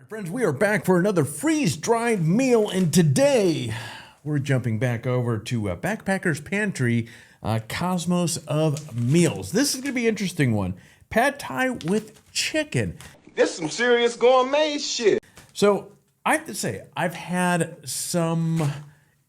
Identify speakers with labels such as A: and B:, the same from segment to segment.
A: Friends, we are back for another freeze-dried meal, and today we're jumping back over to Backpacker's Pantry, Cosmos of Meals. This is going to be an interesting one. Pad Thai with chicken.
B: This is some serious gourmet shit.
A: So I have to say, I've had some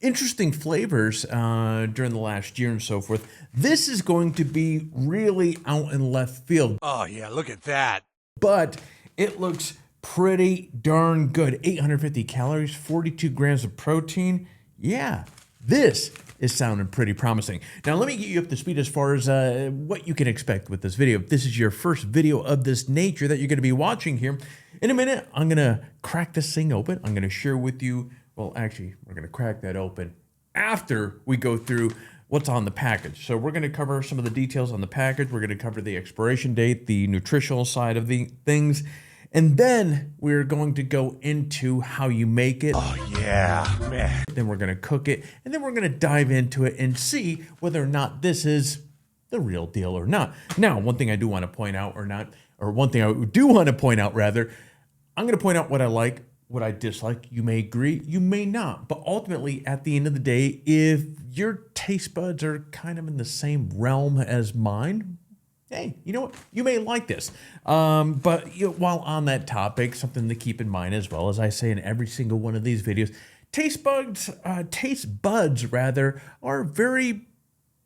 A: interesting flavors during the last year and so forth. This is going to be really out in left field.
C: Oh yeah, look at that.
A: But it looks pretty darn good. 850 calories, 42 grams of protein. Yeah, this is sounding pretty promising. Now, let me get you up to speed as far as what you can expect with this video. If this is your first video of this nature that you're going to be watching here, in a minute, I'm going to crack this thing open. I'm going to share with you, well, actually, we're going to crack that open after we go through what's on the package. So we're going to cover some of the details on the package. We're going to cover the expiration date, the nutritional side of the things, and then we're going to go into how you make it.
C: Oh yeah, man.
A: Then we're going to cook it, and then we're going to dive into it and see whether or not this is the real deal or not. Now, one thing I do want to point out one thing I do want to point out rather, I'm going to point out what I like, what I dislike. You may agree, you may not. But ultimately, at the end of the day, if your taste buds are kind of in the same realm as mine, hey, you know what? You may like this. But while on that topic, something to keep in mind as well, as I say in every single one of these videos, taste buds are very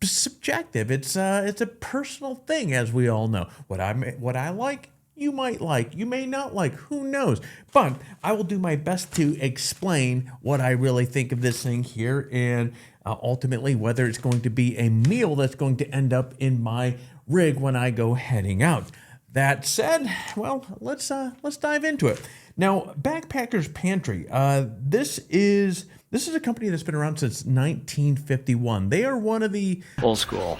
A: subjective. It's a personal thing, as we all know. What I like, you might like, you may not like, who knows? But I will do my best to explain what I really think of this thing here, and ultimately whether it's going to be a meal that's going to end up in my rig when I go heading out. That said, well, let's dive into it. Now, Backpacker's Pantry. This is a company that's been around since 1951. They are one of the
D: old school.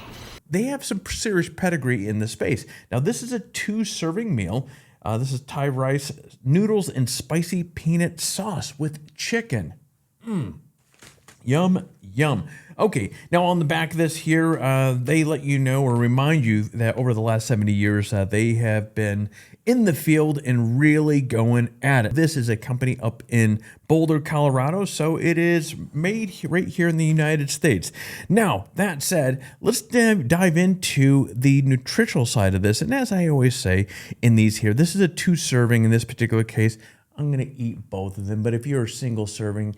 A: They have some serious pedigree in the space. Now, this is a 2-serving meal. This is Thai rice, noodles, and spicy peanut sauce with chicken. Yum, yum. Okay, now on the back of this here, they let you know or remind you that over the last 70 years, they have been in the field and really going at it. This is a company up in Boulder, Colorado, so it is made right here in the United States. Now, that said, let's dive into the nutritional side of this. And as I always say in these here, this is a 2-serving in this particular case. I'm going to eat both of them, but if you're a single serving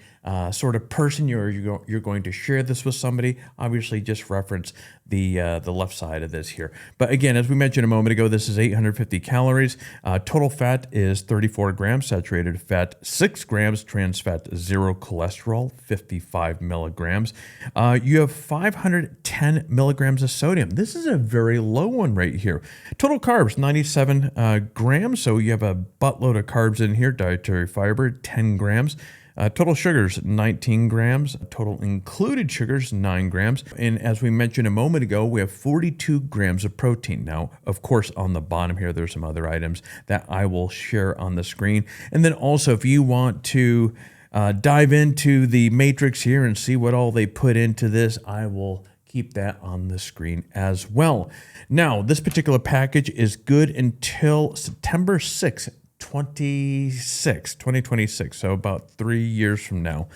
A: sort of person, you're going to share this with somebody, obviously just reference the left side of this here. But again, as we mentioned a moment ago, this is 850 calories. Total fat is 34 grams, saturated fat 6 grams, trans fat 0, cholesterol 55 milligrams. You have 510 milligrams of sodium. This is a very low one right here. Total carbs 97 grams, so you have a buttload of carbs in here. Dietary fiber 10 grams. Total sugars, 19 grams. Total included sugars, 9 grams. And as we mentioned a moment ago, we have 42 grams of protein. Now, of course, on the bottom here, there's some other items that I will share on the screen. And then also, if you want to dive into the matrix here and see what all they put into this, I will keep that on the screen as well. Now, this particular package is good until September 6th. 2026, so about 3 years from now.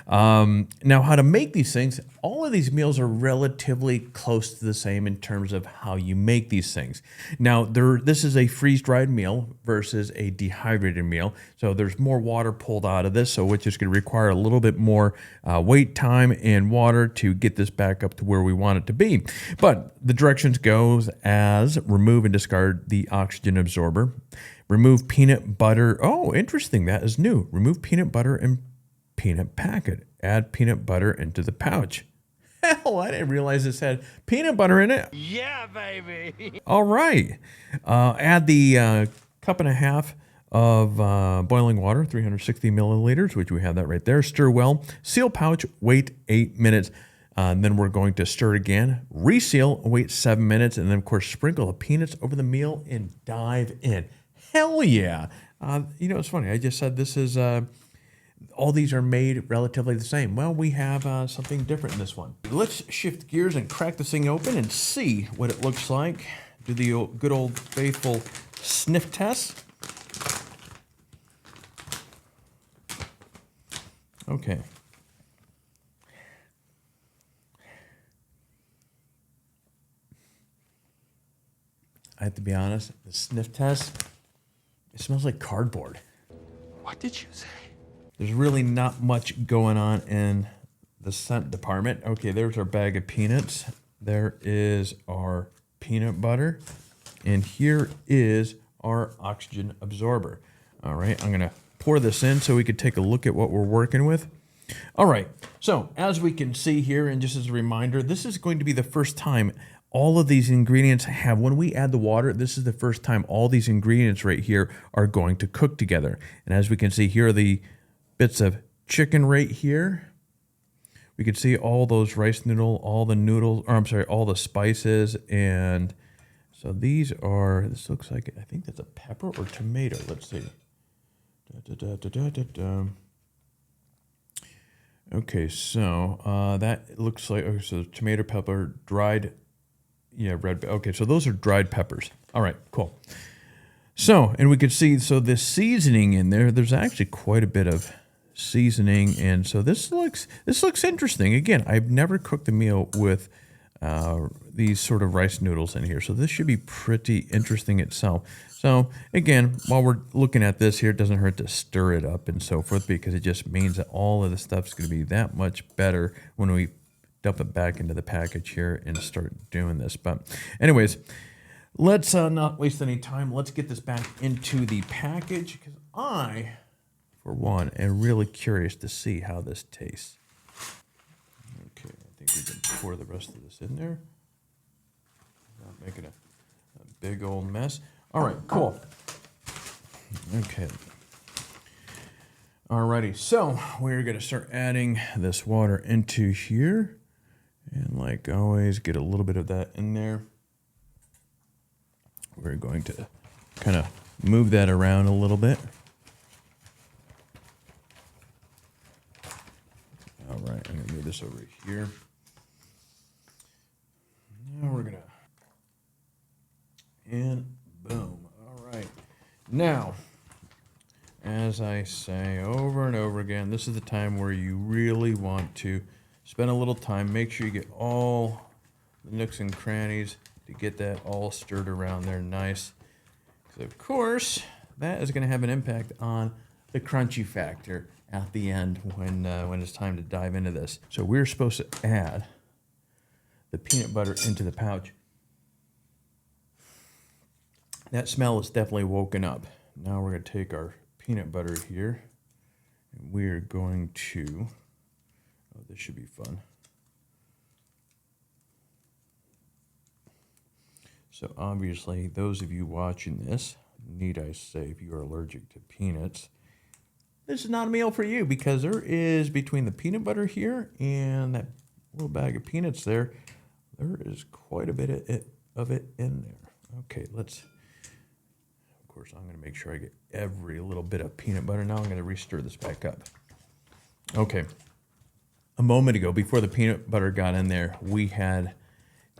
A: Now, how to make these things, all of these meals are relatively close to the same in terms of how you make these things. Now, this is a freeze-dried meal versus a dehydrated meal, so there's more water pulled out of this, so which is going to require a little bit more wait time and water to get this back up to where we want it to be. But the directions goes as remove and discard the oxygen absorber. Remove peanut butter. Oh, interesting. That is new. Remove peanut butter and peanut packet. Add peanut butter into the pouch. Hell, I didn't realize this had peanut butter in it.
C: Yeah, baby.
A: All right. Add the cup and a half of boiling water, 360 milliliters, which we have that right there. Stir well. Seal pouch. Wait 8 minutes. Then we're going to stir again. Reseal. Wait 7 minutes. And then, of course, sprinkle the peanuts over the meal and dive in. Hell yeah. It's funny. I just said this is, all these are made relatively the same. Well, we have something different in this one. Let's shift gears and crack this thing open and see what it looks like. Do the good old faithful sniff test. Okay. I have to be honest, the sniff test, it smells like cardboard.
C: What did you say?
A: There's really not much going on in the scent department. Okay, there's our bag of peanuts. There is our peanut butter. And here is our oxygen absorber. All right, I'm gonna pour this in so we could take a look at what we're working with. All right, so as we can see here, and just as a reminder, this is going to be the first time all of these ingredients have, when we add the water, this is the first time all these ingredients right here are going to cook together. And as we can see, here are the bits of chicken right here. We can see all those rice noodle, all the noodles, or I'm sorry, all the spices. And so these are, this looks like, I think that's a pepper or tomato. Let's see. Okay, so that looks like, okay, so tomato, pepper, dried, yeah, red. Okay, so those are dried peppers. All right, cool. So, and we could see, so this seasoning in there, there's actually quite a bit of seasoning. And so this looks interesting. Again, I've never cooked a meal with these sort of rice noodles in here. So this should be pretty interesting itself. So again, while we're looking at this here, it doesn't hurt to stir it up and so forth, because it just means that all of the stuff's going to be that much better when we dump it back into the package here and start doing this. But anyways, let's not waste any time. Let's get this back into the package, because I, for one, am really curious to see how this tastes. Okay, I think we can pour the rest of this in there. Not making a big old mess. All right, cool. Okay. Alrighty, so we're gonna start adding this water into here. And like always, get a little bit of that in there. We're going to kind of move that around a little bit. All right, I'm gonna move this over here. Now we're gonna, and boom. All right. Now, as I say over and over again, this is the time where you really want to spend a little time. Make sure you get all the nooks and crannies to get that all stirred around there nice. Because of course, that is going to have an impact on the crunchy factor at the end when it's time to dive into this. So we're supposed to add the peanut butter into the pouch. That smell is definitely woken up. Now we're going to take our peanut butter here, and we're going to, oh, this should be fun. So obviously, those of you watching this, need I say, if you are allergic to peanuts, this is not a meal for you, because there is, between the peanut butter here and that little bag of peanuts there, there is quite a bit of it in there. Okay, let's, of course, I'm going to make sure I get every little bit of peanut butter. Now I'm going to re-stir this back up. Okay. A moment ago, before the peanut butter got in there, we had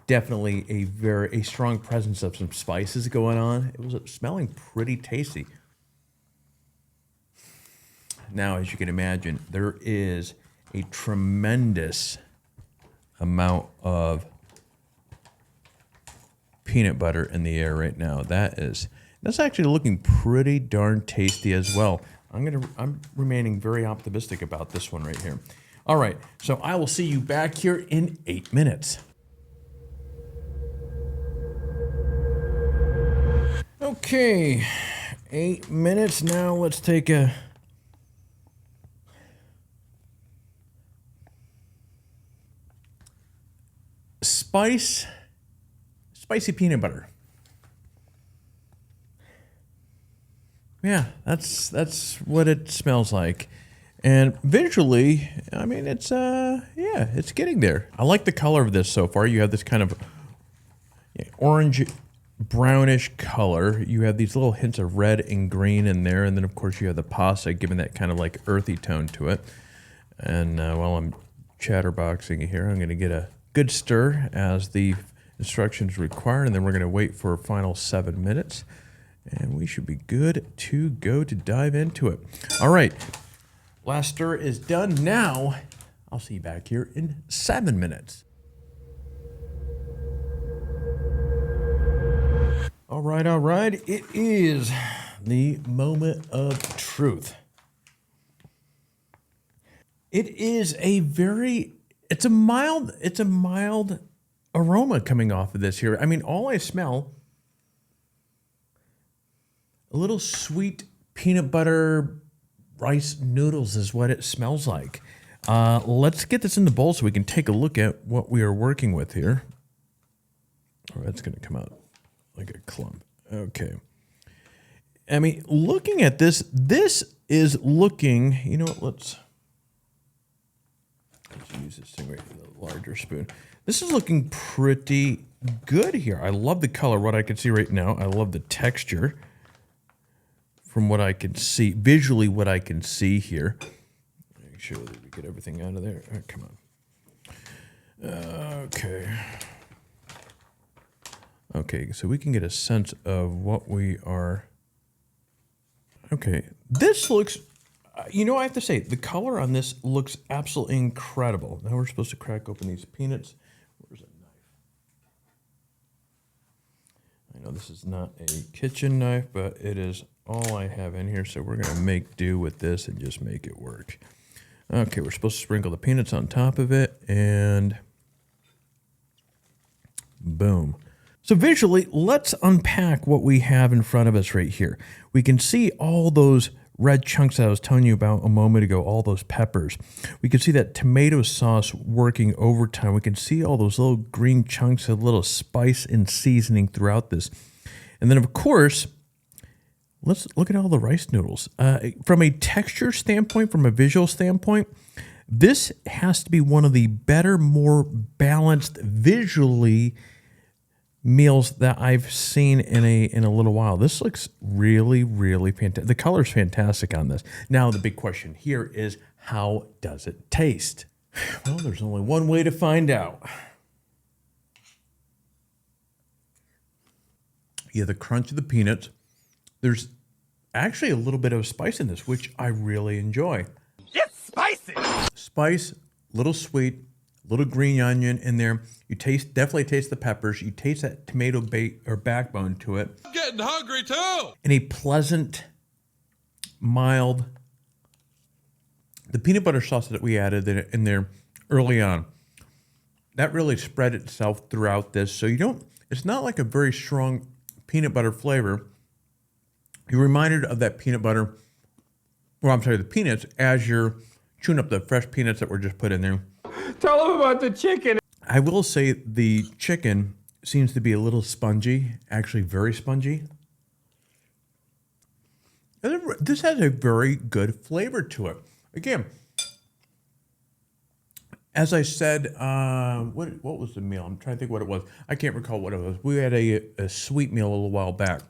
A: definitely a strong presence of some spices going on. It was smelling pretty tasty. Now, as you can imagine, there is a tremendous amount of peanut butter in the air right now. That's actually looking pretty darn tasty as well. I'm remaining very optimistic about this one right here. All right, so I will see you back here in 8 minutes. Okay, 8 minutes now. Let's take a spicy peanut butter. Yeah, that's what it smells like. And visually, I mean, it's it's getting there. I like the color of this so far. You have this kind of orange brownish color. You have these little hints of red and green in there, and then of course you have the pasta giving that kind of like earthy tone to it. And while I'm chatterboxing here, I'm going to get a good stir as the instructions require, and then we're going to wait for a final 7 minutes, and we should be good to go to dive into it. All right. Last stir is done. Now, I'll see you back here in 7 minutes. All right, all right. It is the moment of truth. It is it's a mild aroma coming off of this here. I mean, all I smell, a little sweet peanut butter rice noodles is what it smells like. Let's get this in the bowl so we can take a look at what we are working with here. Oh, that's going to come out like a clump. Okay. I mean, looking at this is looking, you know what, let's use this thing right here, the larger spoon. This is looking pretty good here. I love the color, what I can see right now. I love the texture from what I can see, visually what I can see here. Make sure that we get everything out of there. Oh, come on. Okay. Okay, so we can get a sense of what we are. Okay, this looks, you know, I have to say, the color on this looks absolutely incredible. Now we're supposed to crack open these peanuts. Where's a knife? I know this is not a kitchen knife, but it is all I have in here, so we're going to make do with this and just make it work. Okay, we're supposed to sprinkle the peanuts on top of it, and boom. So visually, let's unpack what we have in front of us right here. We can see all those red chunks that I was telling you about a moment ago, all those peppers. We can see that tomato sauce working overtime. We can see all those little green chunks of little spice and seasoning throughout this. And then, of course, let's look at all the rice noodles. From a texture standpoint, from a visual standpoint, this has to be one of the better, more balanced visually meals that I've seen in a little while. This looks really, really fantastic. The color's fantastic on this. Now, the big question here is, how does it taste? Well, there's only one way to find out. You have the crunch of the peanuts. There's actually a little bit of spice in this, which I really enjoy.
C: It's spicy.
A: Spice, little sweet, little green onion in there. You definitely taste the peppers. You taste that tomato backbone to it.
C: I'm getting hungry too.
A: And a pleasant, mild, the peanut butter sauce that we added in there early on, that really spread itself throughout this. So it's not like a very strong peanut butter flavor. You're reminded of that peanut butter, the peanuts, as you're chewing up the fresh peanuts that were just put in there.
B: Tell them about the chicken.
A: I will say the chicken seems to be a little spongy, actually very spongy. This has a very good flavor to it. Again, as I said, what was the meal? I'm trying to think what it was. I can't recall what it was. We had a sweet meal a little while back.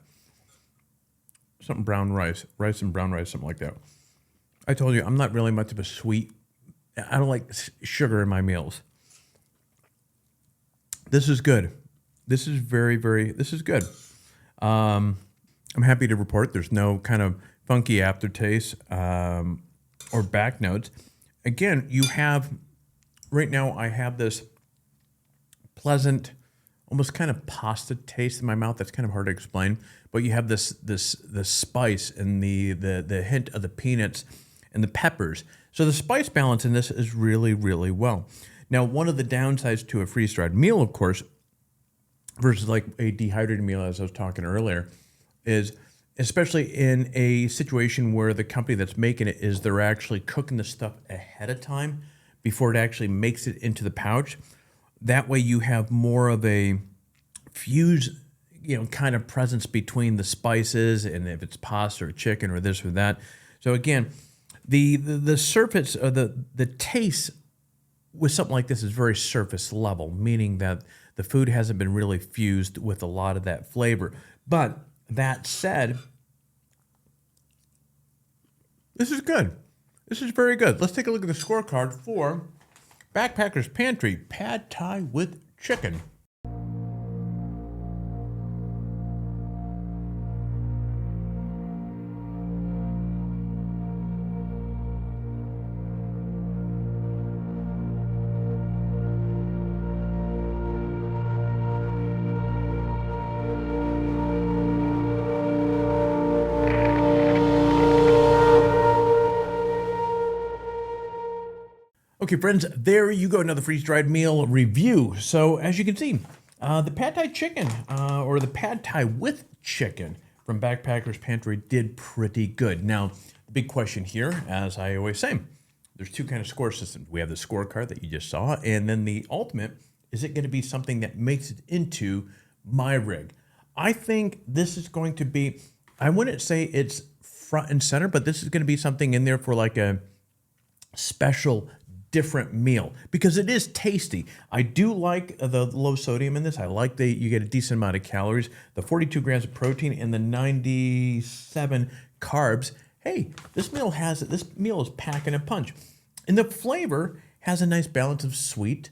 A: Something brown rice and brown rice, something like that. I told you, I'm not really much of a sweet. I don't like sugar in my meals. This is good. This is this is good. I'm happy to report there's no kind of funky aftertaste or back notes. Again, you have, right now I have this pleasant, almost kind of pasta taste in my mouth. That's kind of hard to explain, but you have the spice and the hint of the peanuts and the peppers. So the spice balance in this is really, really well. Now, one of the downsides to a freeze-dried meal, of course, versus like a dehydrated meal, as I was talking earlier, is especially in a situation where the company that's making it is they're actually cooking the stuff ahead of time before it actually makes it into the pouch. That way you have more of a fuse, kind of presence between the spices and if it's pasta or chicken or this or that. So again, the surface or the taste with something like this is very surface level, meaning that the food hasn't been really fused with a lot of that flavor. But that said, this is good. This is very good. Let's take a look at the scorecard for Backpacker's Pantry Pad Thai with chicken. Okay, friends, there you go. Another freeze-dried meal review. So as you can see, the Pad Thai chicken, or the Pad Thai with chicken from Backpacker's Pantry did pretty good. Now, the big question here, as I always say, there's two kind of score systems. We have the scorecard that you just saw, and then the ultimate, is it going to be something that makes it into my rig? I think this is going to be, I wouldn't say it's front and center, but this is going to be something in there for like a special different meal because it is tasty. I do like the low sodium in this. I like that you get a decent amount of calories, the 42 grams of protein and the 97 carbs. Hey, this meal is packing a punch. And the flavor has a nice balance of sweet,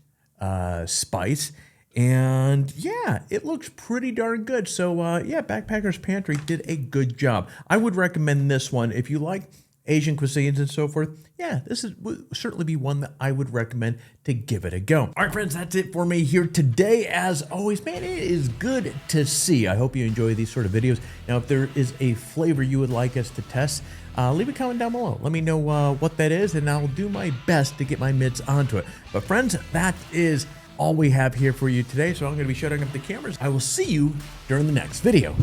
A: spice, and yeah, it looks pretty darn good. So yeah, Backpacker's Pantry did a good job. I would recommend this one if you like Asian cuisines and so forth. Yeah, would certainly be one that I would recommend to give it a go. All right, friends, that's it for me here today. As always, man, it is good to see. I hope you enjoy these sort of videos. Now, if there is a flavor you would like us to test, leave a comment down below. Let me know what that is, and I'll do my best to get my mitts onto it. But friends, that is all we have here for you today. So I'm going to be shutting up the cameras. I will see you during the next video.